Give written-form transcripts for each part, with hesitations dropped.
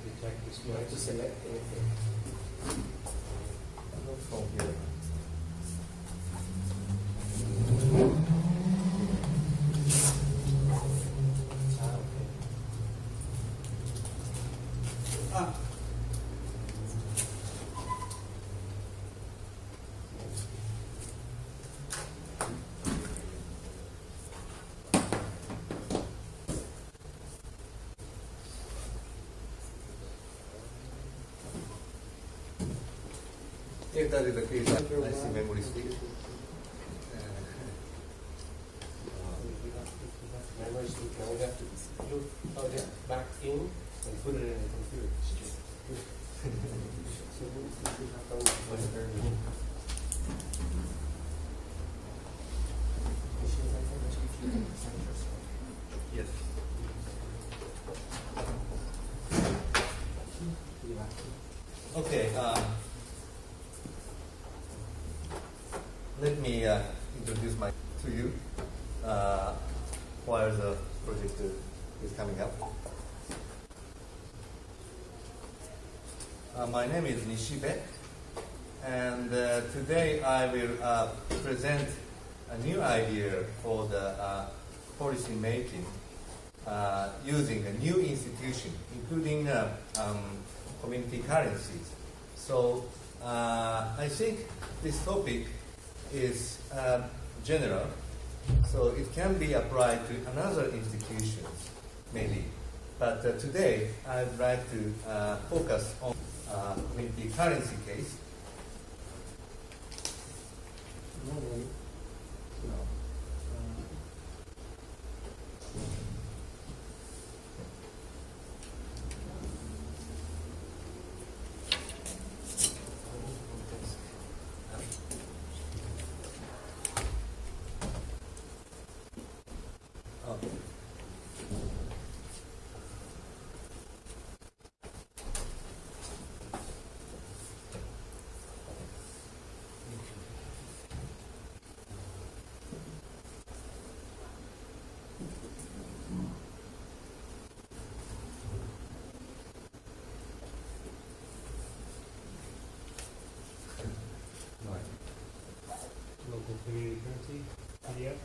You have to select anything. From here. If that is the case, I see memory stick. Memory stick, now we have to plug it back in and put it in the computer. So we have done that for the very beginning. Yes. Okay. Let me introduce to you while the project is coming up. My name is Nishibe, and today I will present a new idea for the policy making using a new institution, including community currencies. So I think this topic is general, so it can be applied to another institutions, maybe. But today, I'd like to focus on community currency case. Local community currency PDF.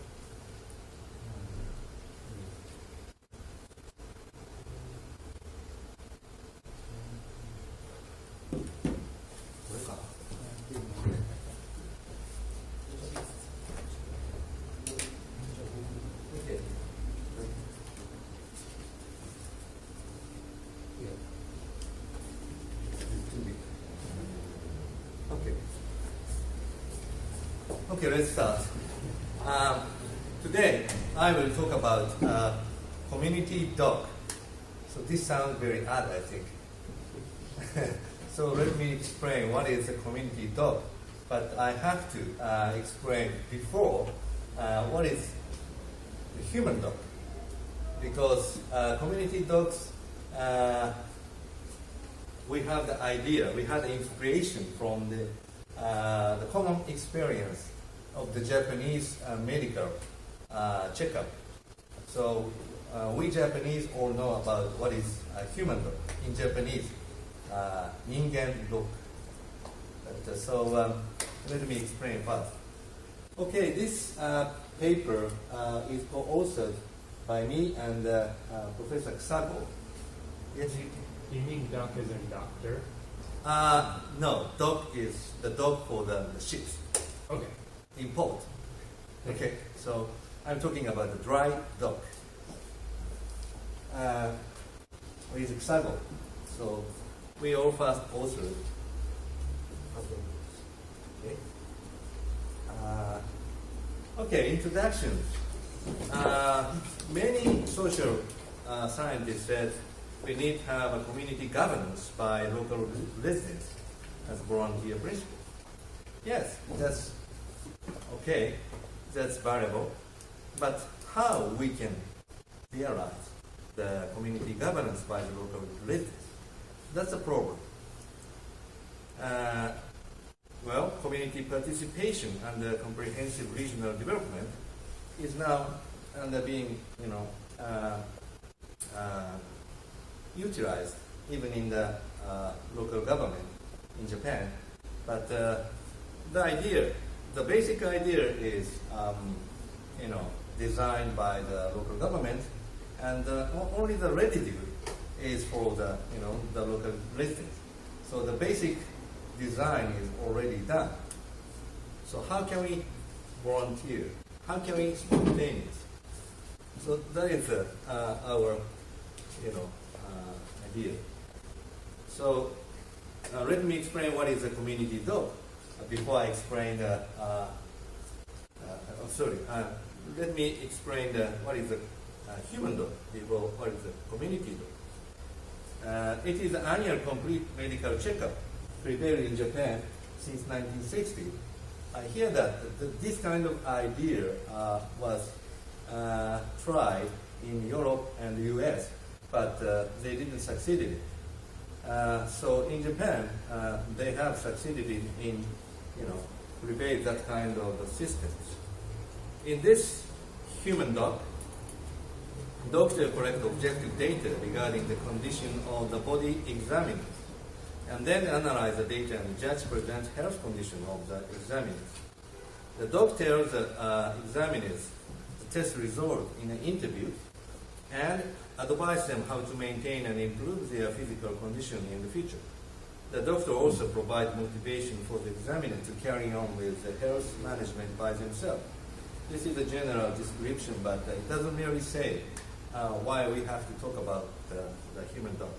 Okay, let's start. Today, I will talk about community doc. So this sounds very odd, I think. So let me explain what is a community doc. But I have to explain before what is the human doc. Because community docs, we have the idea, we had the inspiration from the common experience of the Japanese medical checkup. So we Japanese all know about what is a human doc. In Japanese, ningen doc. So let me explain first. Okay, this paper is co-authored by me and Professor Kusago. Yes. You mean doc as in doctor? No, dock is the dock for the ships. Okay. In port. Okay, so I'm talking about the dry dock. With Kusago. So we all first authored. Okay. Okay, introduction. Many social scientists said we need to have a community governance by local residents as volunteer principle. Yes, that's okay, that's valuable. But how we can realize the community governance by the local residents? That's a problem. Well, community participation and comprehensive regional development is now under being, utilized even in the local government in Japan. But the basic idea is, designed by the local government, and only the residue is for the local residents. So the basic design is already done. So how can we volunteer? How can we spontaneous? So that is our idea. So let me explain what is a community dog before I explain let me explain what is a human dog before what is a community dog. It is an annual complete medical checkup prepared in Japan since 1960. I hear that this kind of idea was tried in Europe and the US, but they didn't succeed in it. So in Japan, they have succeeded in prepare that kind of systems. In this human dog, doctor collect objective data regarding the condition of the body examined, and then analyze the data and judge present health condition of the examined. The dog tells the examiners the test result in an interview and advise them how to maintain and improve their physical condition in the future. The doctor also provides motivation for the examiner to carry on with the health management by themselves. This is a general description, but it doesn't really say why we have to talk about the human dog.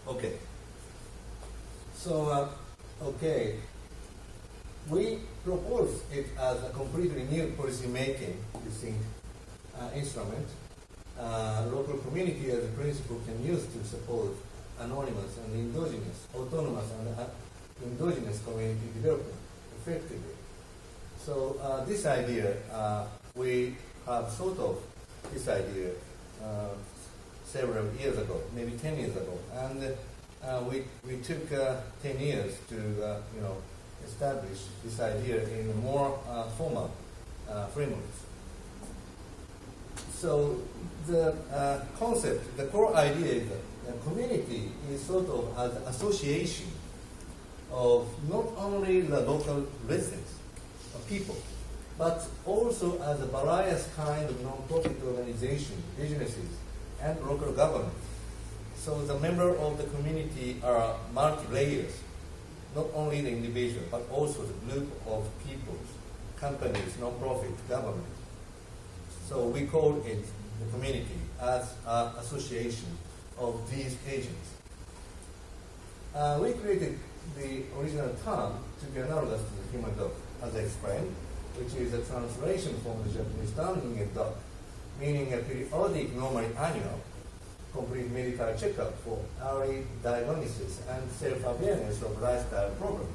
Okay. So, we propose it as a completely new policy-making using instrument. Local community as a principle can use to support anonymous and autonomous and endogenous community development effectively. So this idea, we have thought of this idea several years ago, maybe 10 years ago, and we took 10 years to establish this idea in more formal frameworks. So the concept, the core idea is that the community is sort of an association of not only the local residents, people, but also as a various kind of non-profit organization, businesses, and local government. So the member of the community are multi-layers, not only the individual, but also the group of people, companies, non-profit, government. So we call it the community as an association of these agents. We created the original term to be analogous to the human dog, as I explained, which is a translation from the Japanese term dog, meaning a periodic, normally annual, complete medical checkup for early diagnosis and self-awareness of lifestyle problems.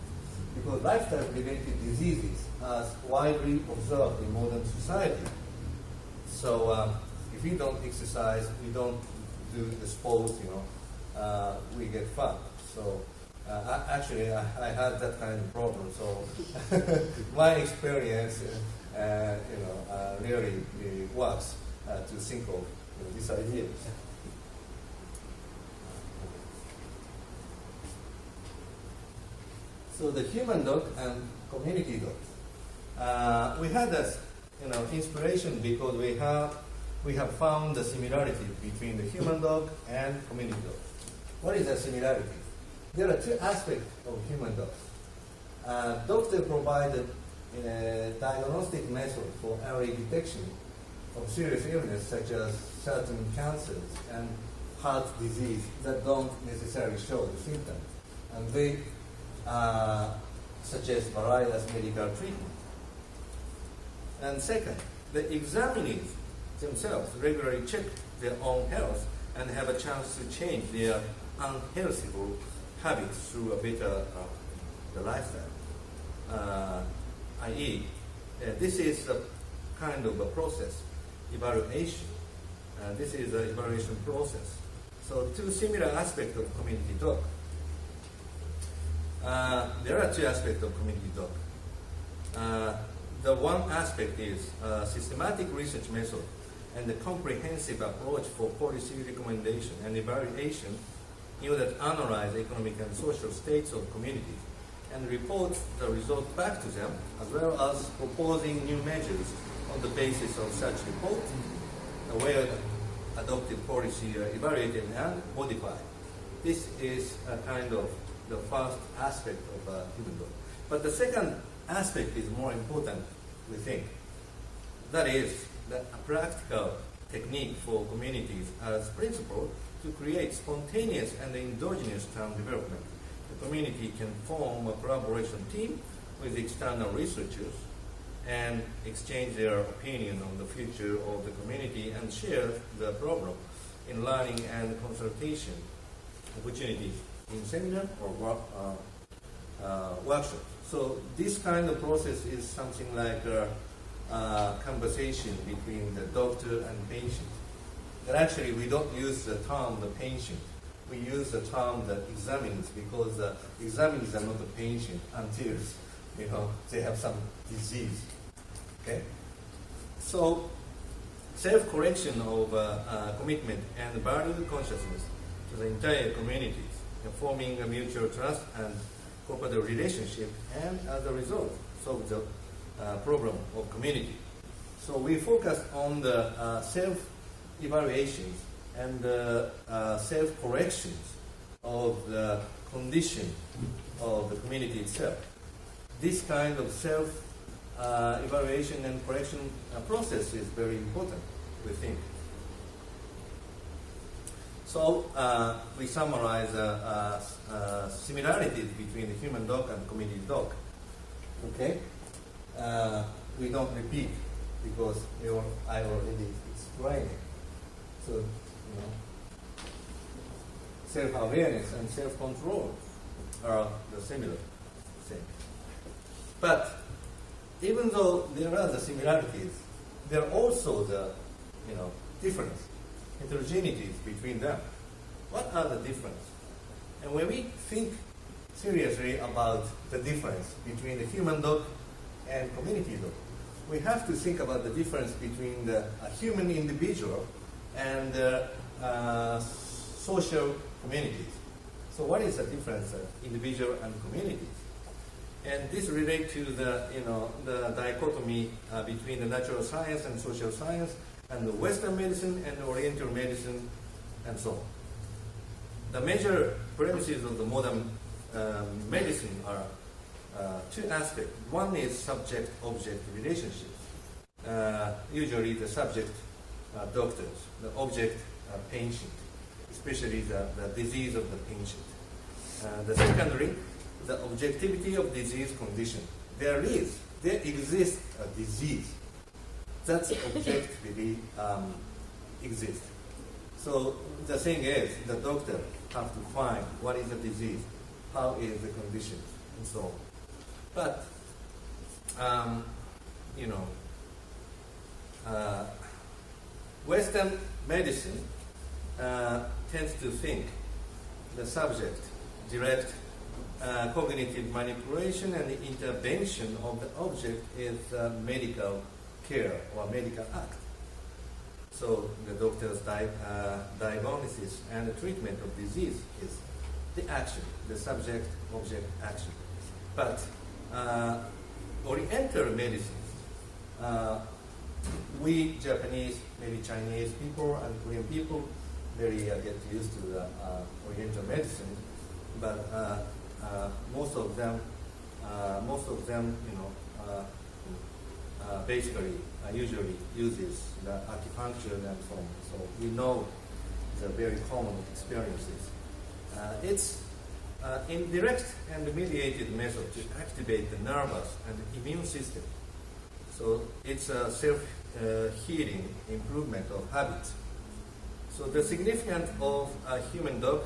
Because lifestyle-related diseases are widely observed in modern society. So if we don't exercise, we don't do the sports, we get fat. So actually, I had that kind of problem. So my experience, really works to think of these ideas. So the human dog and community dog. We had this, inspiration because we have found the similarity between the human dog and community dog. What is the similarity? There are two aspects of human dogs. Doctor provided a diagnostic method for early detection of serious illness such as certain cancers and heart disease that don't necessarily show the symptoms. And they suggest various medical treatment. And second, the examinees themselves regularly check their own health and have a chance to change their unhealthy habits through a better lifestyle. I.e., this is a kind of a process, evaluation. This is an evaluation process. So two similar aspects of community dog. There are two aspects of community dog. the one aspect is systematic research method and the comprehensive approach for policy recommendation and evaluation in order to analyze economic and social states of communities and report the result back to them, as well as proposing new measures on the basis of such report, where adopted policy are evaluated and modified. This is a kind of the first aspect of human law. But the second aspect is more important, we think. That is a practical technique for communities as principle to create spontaneous and endogenous town development. The community can form a collaboration team with external researchers and exchange their opinion on the future of the community and share the problem in learning and consultation opportunities in seminar or workshop. So this kind of process is something like a conversation between the doctor and patient. But actually, we don't use the term the patient. We use the term that examines, because the examinees are not the patient until they have some disease. Okay. So self-correction of commitment and value consciousness to the entire communities, forming a mutual trust and cooperative relationship, and as a result, solve the problem of community. So we focus on the self-evaluations and the self-corrections of the condition of the community itself. This kind of self-evaluation and correction process is very important, we think. So we summarize similarities between the human dog and community dog. Okay? We don't repeat because I already explained it. So, self-awareness and self-control are the similar thing. But even though there are the similarities, there are also the difference, heterogeneities between them. What are the differences? And when we think seriously about the difference between the human dog and community dog, we have to think about the difference between the human individual and social communities. So what is the difference of individual and communities? And this relates to the dichotomy between the natural science and social science, and the Western medicine and Oriental medicine, and so on. The major premises of the modern medicine are two aspects. One is subject-object relationships. Usually the subject doctors, the object patient, especially the disease of the patient. The secondary, the objectivity of disease condition. There exists a disease that objectively exists. So the thing is, the doctor have to find what is the disease, how is the condition, and so on. But Western medicine tends to think the subject direct cognitive manipulation and the intervention of the object is medical care or medical act. So the doctor's diagnosis and the treatment of disease is the action, the subject-object action. But Oriental medicines, we Japanese, maybe Chinese people and Korean people, very get used to the Oriental medicine, but most of them, basically usually uses the acupuncture and so on. So we know the very common experiences. It's indirect and mediated method to activate the nervous and immune system. So it's a self-healing improvement of habits. So the significance of a human dog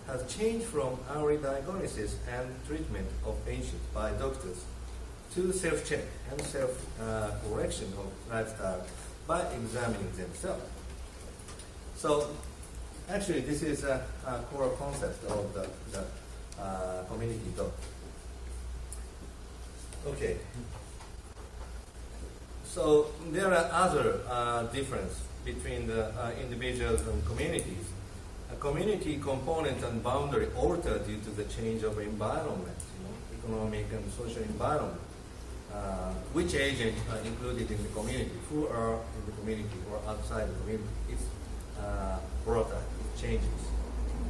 has changed from early diagnosis and treatment of patients by doctors to self-check and self-correction of lifestyle by examining themselves. So actually this is a core concept of the community dog. Okay. So there are other differences between the individuals and communities. A community component and boundary alter due to the change of environment, economic and social environment. Which agents are included in the community, who are in the community or outside the community, it's volatile, it changes.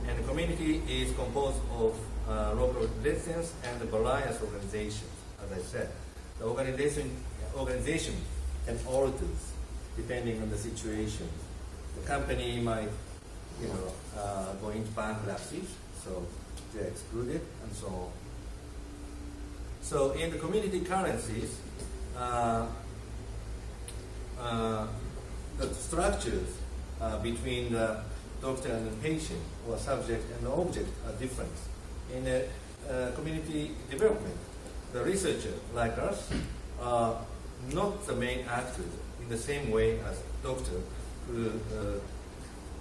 And the community is composed of local residents and various organizations, as I said. The organization can alter depending on the situation. The company might go into bankruptcy, so they're excluded, and so on. So in the community currencies, the structures between the doctor and the patient, or subject and the object, are different. In the community development, the researcher, like us, are not the main actors in the same way as doctor who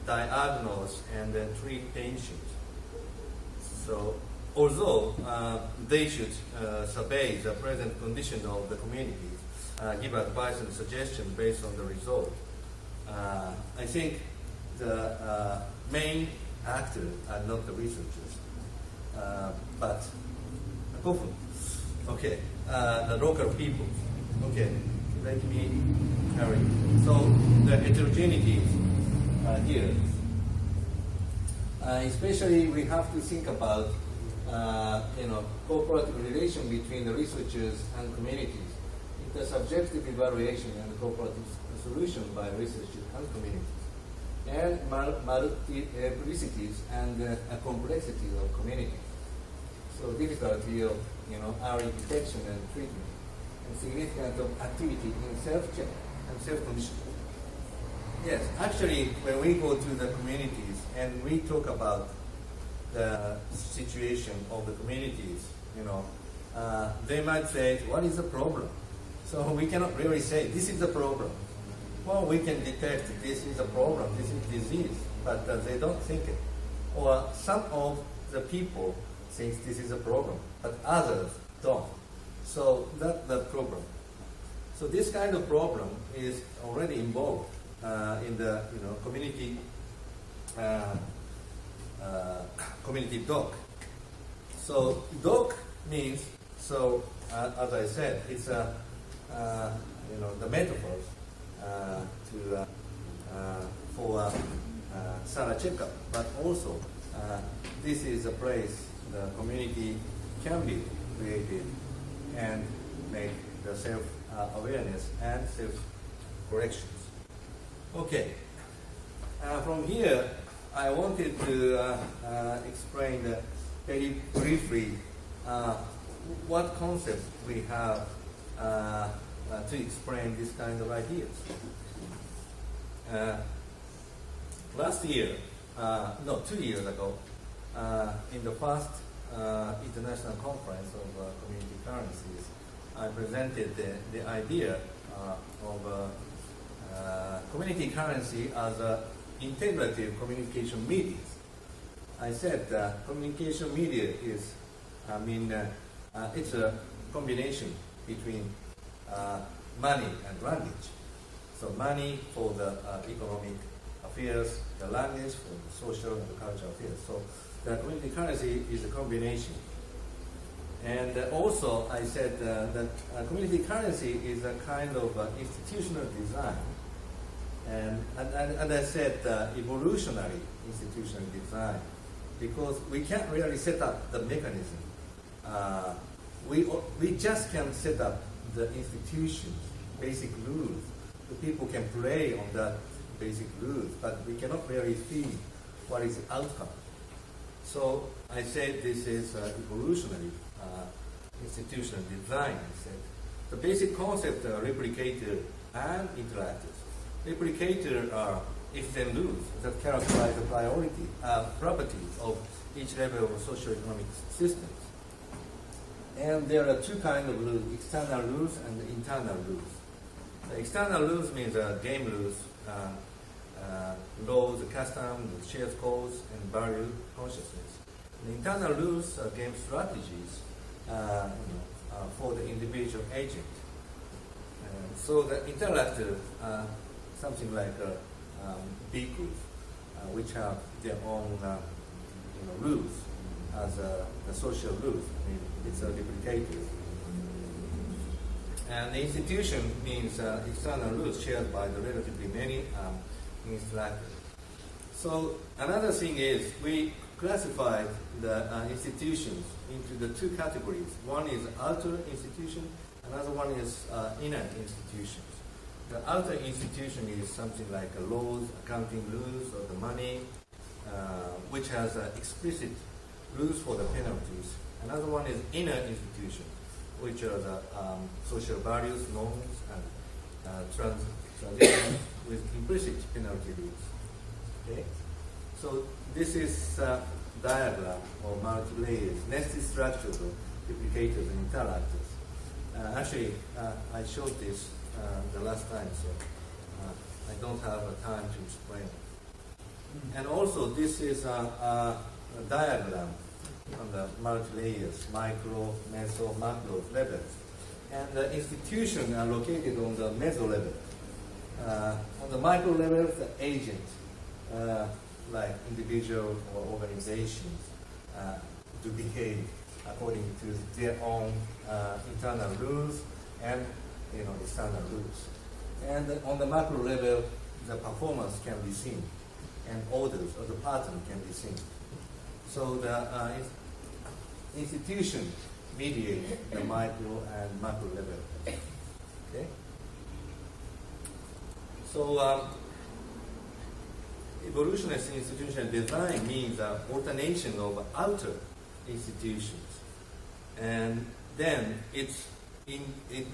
diagnose and treat patients. So, although they should survey the present condition of the communities, give advice and suggestion based on the result, I think the main actors are not the researchers, but the local people. Okay, let me carry. So the heterogeneity here. Especially we have to think about cooperative relation between the researchers and communities, intersubjective evaluation and cooperative solution by researchers and communities, and multiplicities and complexity of communities. So difficulty of early detection and treatment, and significance of activity in self-check and self-conditioning. Yes, actually, when we go to the communities and we talk about the situation of the communities, they might say, what is the problem? So we cannot really say, this is the problem. Well, we can detect this is a problem, this is disease, but they don't think it. Or some of the people think this is a problem, but others don't. So that's the problem. So this kind of problem is already involved in the community community doc. So doc means, as I said, it's the metaphors for thorough checkup, but also this is a place the community can be created and make the self-awareness and self-corrections. Okay, from here I wanted to explain very briefly what concepts we have to explain this kind of ideas. Last year, 2 years ago, in the first international conference of community currencies, I presented the idea of community currency as a integrative communication media. I said communication media is, it's a combination between money and language. So money for the economic affairs, the language for the social and the cultural affairs. So the community currency is a combination. And also I said that community currency is a kind of institutional design. And I said evolutionary institutional design, because we can't really set up the mechanism. We just can set up the institutions, basic rules. The people can play on that basic rules, but we cannot really see what is the outcome. So I said this is evolutionary institutional design. I said the basic concept are replicator and interactors. Replicator are if-then rules that characterize the properties of each level of socio-economic systems. And there are two kinds of rules, external rules and internal rules. The external rules means game rules, laws, customs, shared codes, and value consciousness. The internal rules are game strategies for the individual agent. So the interactive, something like big group, which have their own rules as the social rules. I mean, it's a duplicator. And the institution means external rules shared by the relatively many interactive. So another thing is we classified the institutions into the two categories. One is outer institution, another one is inner institutions. The outer institution is something like laws, accounting rules, or the money, which has explicit rules for the penalties. Another one is inner institution, which are the social values, norms, and traditions with implicit penalty rules. Okay? So this is a diagram of multi-layers, nested structures of duplicators and interactors. Actually, I showed this the last time, so I don't have time to explain it. And also, this is a diagram on the multi-layers, micro, meso, macro levels. And the institutions are located on the meso level. On the micro level, the agent, like individual or organizations, to behave according to their own internal rules and external rules. And on the macro level, the performance can be seen, and orders or the pattern can be seen. So the institution mediate the micro and macro level. Okay. So evolutionist institutional design means alternation of outer institutions, and then it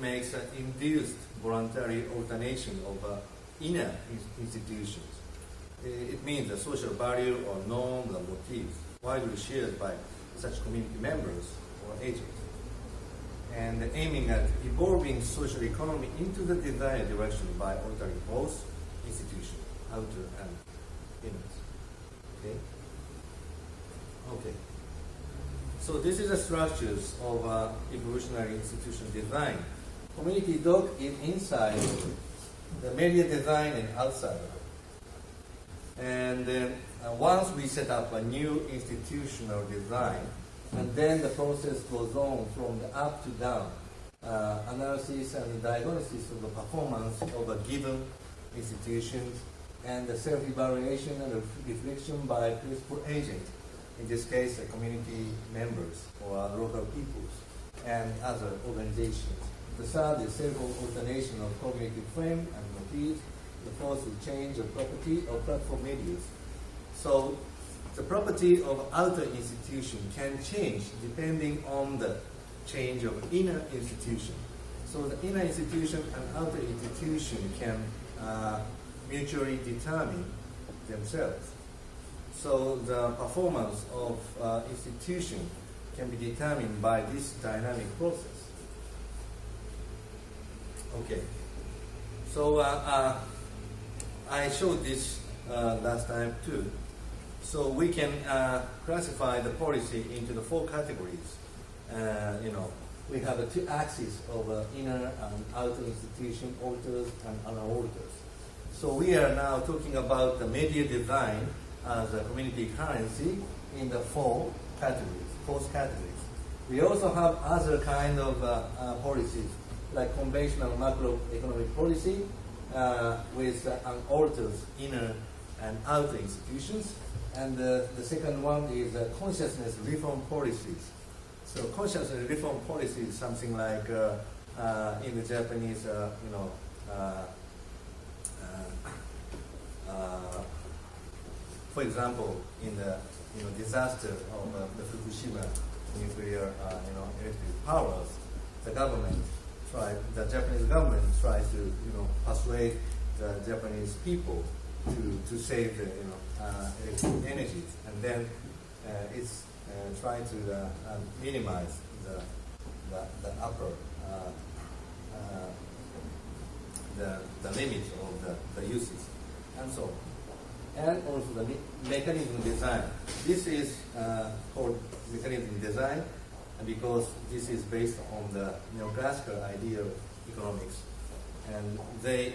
makes an induced voluntary alternation of inner institutions. It means a social value or norms or motifs widely shared by such community members or agents, and aiming at evolving social economy into the desired direction by altering both institutions, outer and inner. Okay. Okay. So this is the structures of evolutionary institution design. Community doc is inside, the media design and outside. And once we set up a new institutional design, and then the process goes on from the up to down, analysis and diagnosis of the performance of a given institution, and the self-evaluation and reflection by principal agent, in this case, the community members or local peoples and other organizations. The third is self-alternation of cognitive frame and motifs. The fourth is change of property of platform medias. So the property of outer institution can change depending on the change of inner institution. So the inner institution and outer institution can mutually determine themselves. So the performance of institution can be determined by this dynamic process. Okay. So I showed this last time too. So we can classify the policy into the four categories. We have the two axes of inner and outer institution, alters and unalters. So we are now talking about the media design as a community currency in the four categories. We also have other kind of policies, like conventional macroeconomic policy with unaltered inner and outer institutions. And the second one is consciousness reform policies. So consciousness reform policy is something like in the Japanese, for example, in the disaster of the Fukushima nuclear electric powers, the Japanese government tried to persuade the Japanese people to save the electric energies, and then it's trying to minimize the upper the limit of the uses, and so on. And also the mechanism design. This is called mechanism design, because this is based on the neoclassical idea of economics. And they,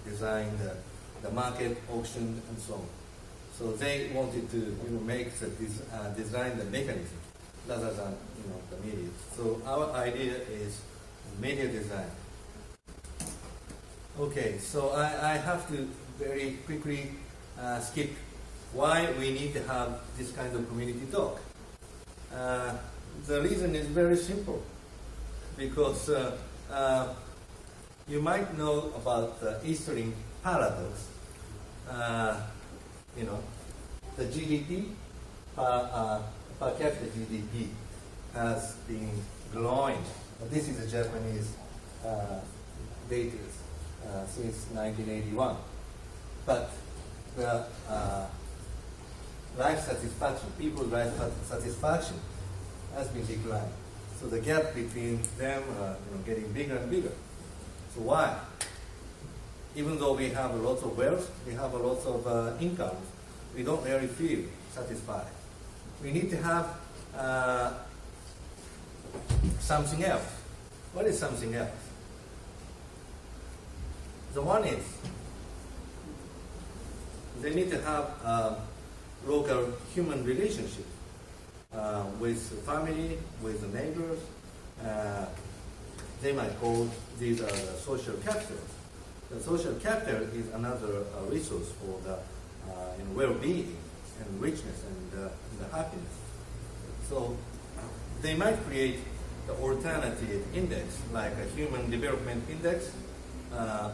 designed the market, auction, and so on. So they wanted to, design the mechanism rather than, the media. So our idea is media design. Okay, so I have to very quickly skip why we need to have this kind of community talk. The reason is very simple, because you might know about the Easterlin paradox. The GDP per capita GDP has been growing. This is a Japanese data since 1981. But the life satisfaction, people's life satisfaction has been declining. So the gap between them getting bigger and bigger. So why? Even though we have lots of wealth, we have lots of income, we don't really feel satisfied. We need to have something else. What is something else? The one is they need to have local human relationship with family, with the neighbors. They might call these are the social capitals. The social capital is another resource for the well-being and richness and the happiness. So they might create the alternative index, like a human development index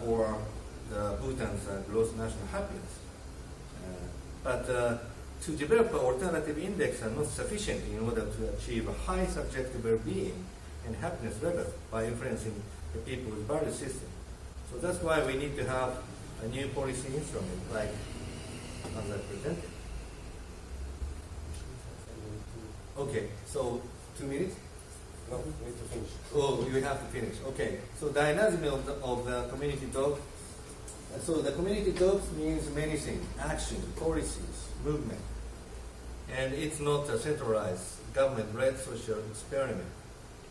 or the Bhutan's gross national happiness. But to develop an alternative index are not sufficient in order to achieve a high subjective well-being and happiness level by influencing the people's value system. So that's why we need to have a new policy instrument like as I presented. Okay, so 2 minutes? No, we need to finish. Oh, you have to finish. Okay, so dynamism of the community talk. So the community talks means many things: action, policies, movement. And it's not a centralized government-led social experiment.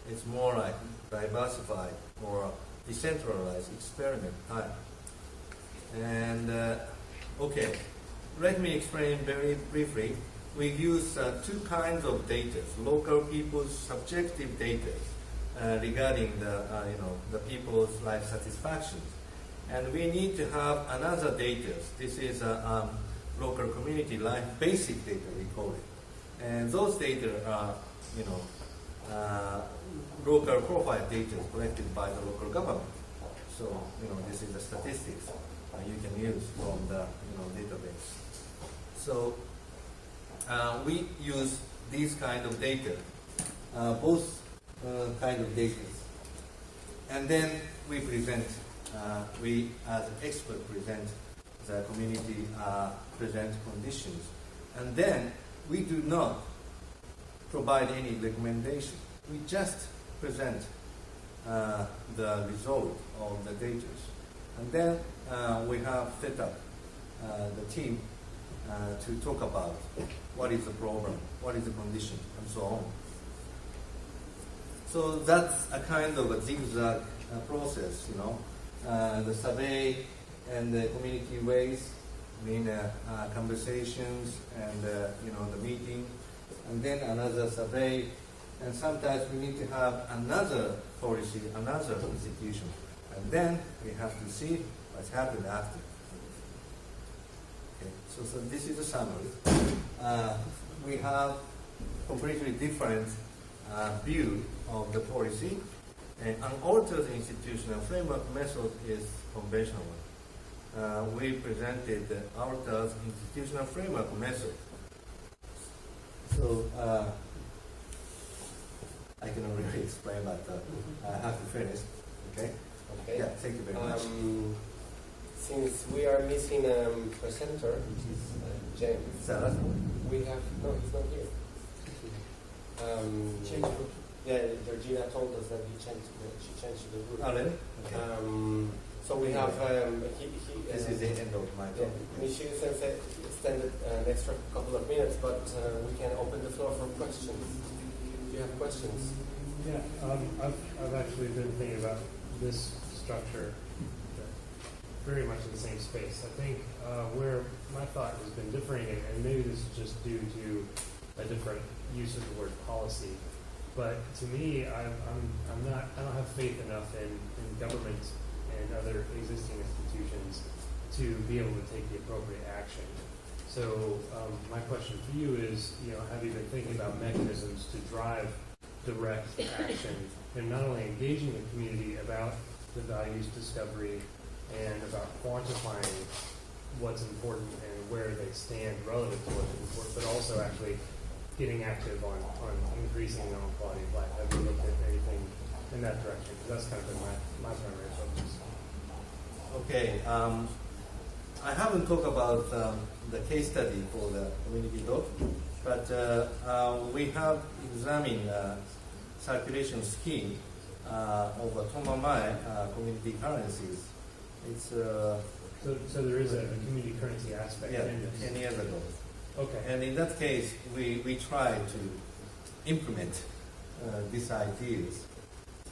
It's more like diversified or decentralized experiment type. And okay, let me explain very briefly. We use two kinds of data: local people's subjective data regarding the people's life satisfaction, and we need to have another data. This is local community life basic data, we call it, and those data are local profile data collected by the local government. So this is the statistics you can use from the database. So we use these kind of data, both kind of data, and then we present. We as experts present the community present conditions, and then we do not provide any recommendation. We just present the result of the data, and then we have set up the team to talk about what is the problem, what is the condition, and so on. So that's a kind of a zigzag process, the survey and the community ways, conversations and the meeting, and then another survey, and sometimes we need to have another policy, another institution, and then we have to see what's happened after. Okay. So this is a summary. We have completely different view of the policy. An unaltered institutional framework method is conventional one. We presented the altered institutional framework method. So I cannot really explain, but I have to finish. Okay? Okay. Yeah, thank you very much. Since we are missing a presenter, which is James, Sarah? we have, no, he's not here. Yeah, Georgina told us that she changed the route. Oh, really? Okay. So we have, This is the end of my talk. Nishibe extended an extra couple of minutes, but we can open the floor for questions. Do you have questions? Yeah, I've actually been thinking about this structure. very much in the same space. I think where my thought has been differing, and maybe this is just due to a different use of the word policy, but to me, I don't have faith enough in government and other existing institutions to be able to take the appropriate action. So my question for you is, have you been thinking about mechanisms to drive direct action and not only engaging the community about the values discovery and about quantifying what's important and where they stand relative to what's important, but also actually getting active on increasing the quality of life? Have you looked at anything in that direction? Because that's kind of been my primary focus. Okay. I haven't talked about the case study for the community dot, but we have examined circulation scheme of Tomamae community currencies. It's so there is a community currency aspect. Yeah, in this. 10 years ago. Okay. And in that case, we try to implement these ideas.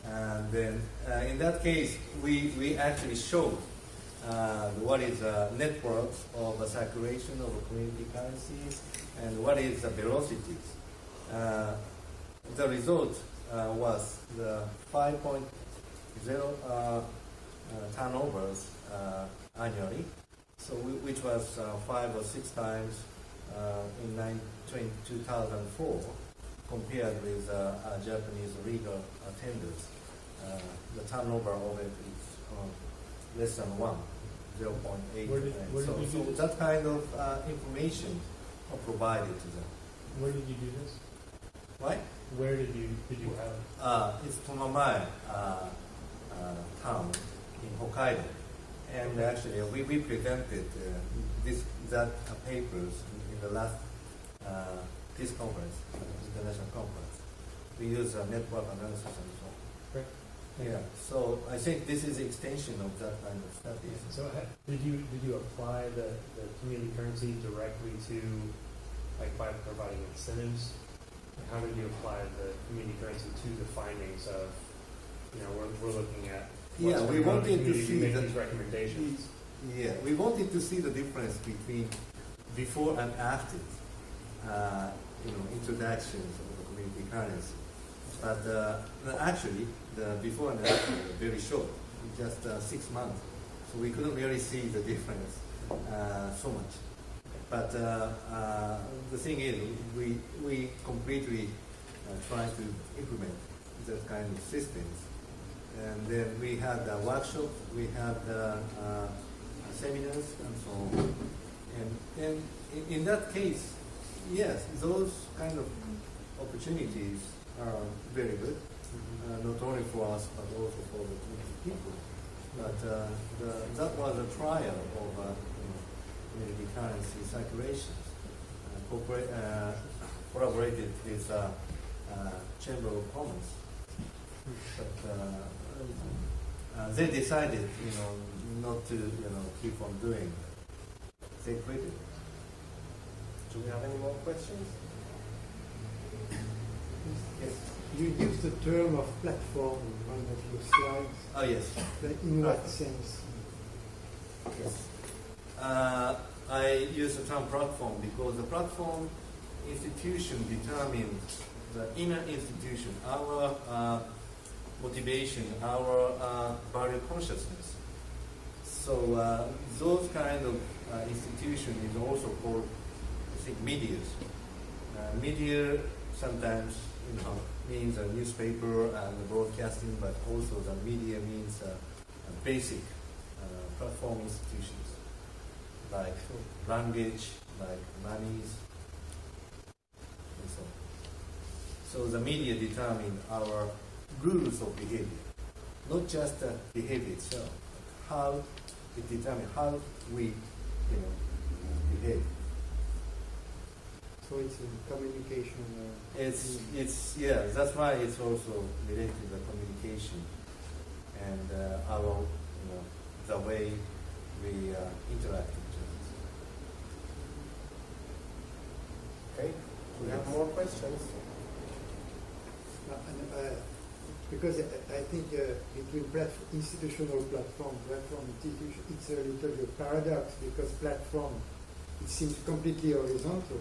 And then in that case, we actually show what is a network of a circulation of community currencies and what is the velocities. The result was the 5.0 turnovers annually, so which was 5 or 6 times in 2004 compared with Japanese legal tenders. The turnover of it is less than 1, 0.8. Where did you do this? That kind of information are provided to them. Where did you do this? Right? Where did you have? It's Tomamae town in Hokkaido, and actually we presented that papers in the last this conference, international conference. We use network analysis and so on. Great. Yeah. So I think this is extension of that kind of studies. So did you apply the community currency directly to, like, by providing incentives? How did you apply the community currency to the findings of, we're looking at Yeah, we wanted to see make these recommendations. Yeah, we wanted to see the difference between before and after, introductions of the community currency. But actually, the before and after were very short, just 6 months. So we couldn't really see the difference so much. But the thing is, we completely try to implement that kind of systems. And then we had a workshop, we had seminars, and so on. And in that case, yes, those kind of opportunities are very good, not only for us, but also for the people. But that was a trial of community currency circulations. Collaborated with Chamber of Commerce. But they decided, not to, keep on doing. They quit it. Do we have any more questions? Yes. You used the term of platform in one of your slides. Oh, yes. In what sense? Yes. I use the term platform because the platform institution determines the inner institution, our motivation, our value consciousness. So those kind of institution is also called, I think, medias. Media sometimes, means a newspaper and broadcasting, but also the media means a basic platform institutions like language, like monies, and so on. So the media determine our rules of behavior, not just the behavior itself, how it determines how we, behave. So it's in communication. It's that's why it's also related to the communication and our, the way we interact with each other. Okay. Do we have more questions? because I think between institutional platform institution, it's a little bit of paradox, because platform, it seems completely horizontal,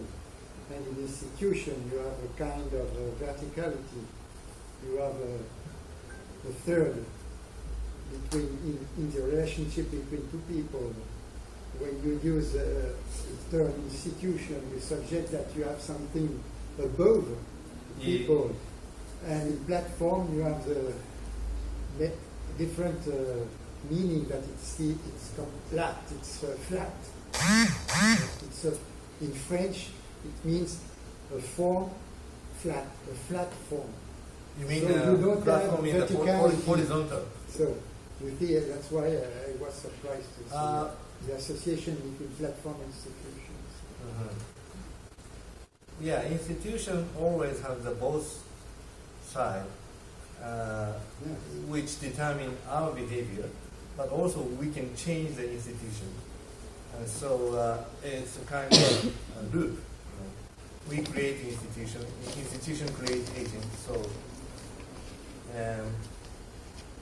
and in institution you have a kind of verticality. You have a third between in the relationship between two people. When you use the term institution, you suggest that you have something above people. And in platform, you have the different meaning that it's flat. It's flat. In French, it means a form flat, a flat form. You mean so you don't platform in the verticality. horizontal? So you see, that's why I was surprised to see the association between platform institutions. Yeah, institution always have the both side, which determine our behavior, but also we can change the institution. So it's a kind of a loop. We create institution creates agents. So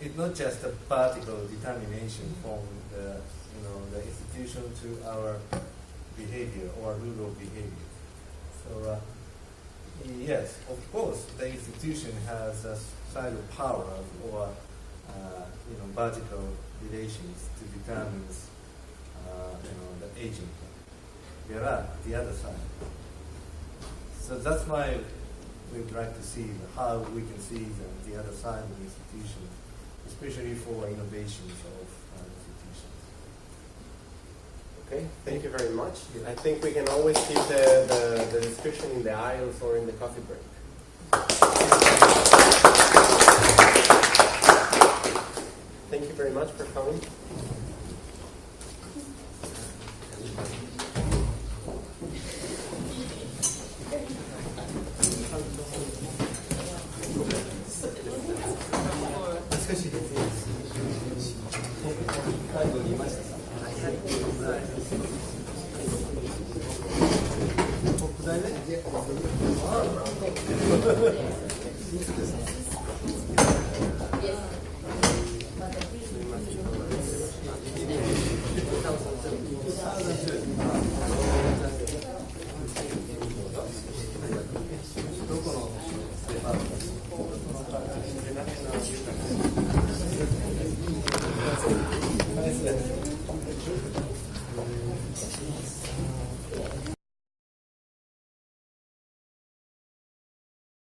it's not just a particle determination from the institution to our behavior or rule of behavior. So yes, of course, the institution has a side of power or vertical relations to determine the agent. There are the other side. So that's why we'd like to see how we can see the other side of the institution, especially for innovations of institutions. Okay, thank you very much. I think we can always keep the discussion in the aisles or in the coffee break. Thank you very much for coming. Nice.